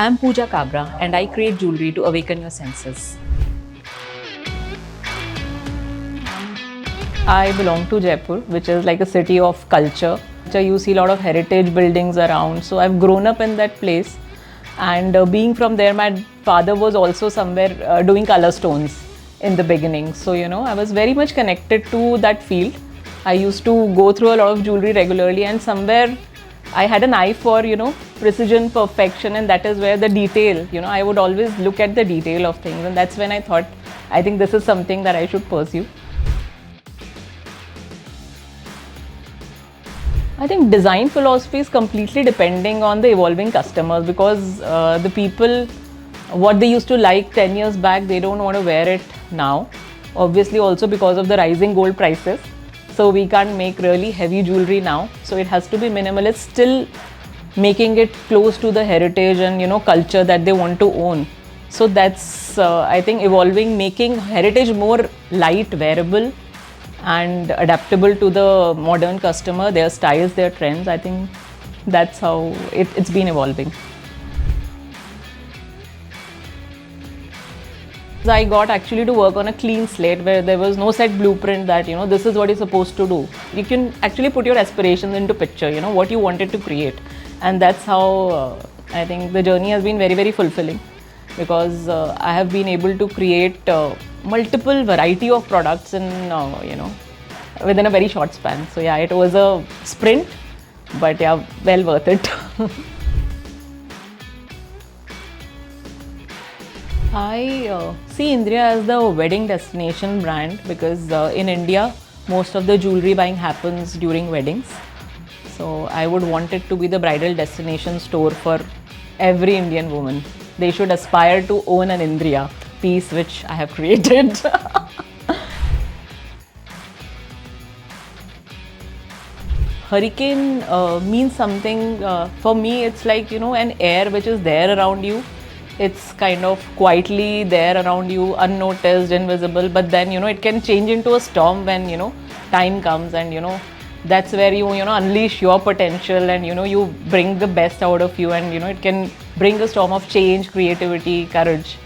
I'm Pooja Kabra and I create jewelry to awaken your senses. I belong to Jaipur, which is like a city of culture. So you see a lot of heritage buildings around. So I've grown up in that place. And being from there, my father was also somewhere doing color stones in the beginning. So, I was very much connected to that field. I used to go through a lot of jewelry regularly, and somewhere I had an eye for, precision, perfection, and that is where the detail, I would always look at the detail of things. And that's when I thought, I think this is something that I should pursue. I think design philosophy is completely depending on the evolving customers, because the people, what they used to like 10 years back, they don't want to wear it now. Obviously, also because of the rising gold prices. So we can't make really heavy jewelry now. So it has to be minimalist, still making it close to the heritage and culture that they want to own. So that's I think evolving, making heritage more light, wearable, and adaptable to the modern customer, their styles, their trends. I think that's how it's been evolving. I got actually to work on a clean slate where there was no set blueprint that this is what you're supposed to do. You can actually put your aspirations into picture, what you wanted to create, and that's how I think the journey has been very, very fulfilling, because I have been able to create multiple variety of products in within a very short span. So yeah, it was a sprint, but yeah, well worth it. I see Indria as the wedding destination brand, because in India, most of the jewelry buying happens during weddings. So I would want it to be the bridal destination store for every Indian woman. They should aspire to own an Indria piece, which I have created. Hurricane means something, for me it's like an air which is there around you. It's kind of quietly there around you, unnoticed, invisible, but then it can change into a storm when time comes, and that's where you unleash your potential, and you bring the best out of you, and it can bring a storm of change, creativity, courage.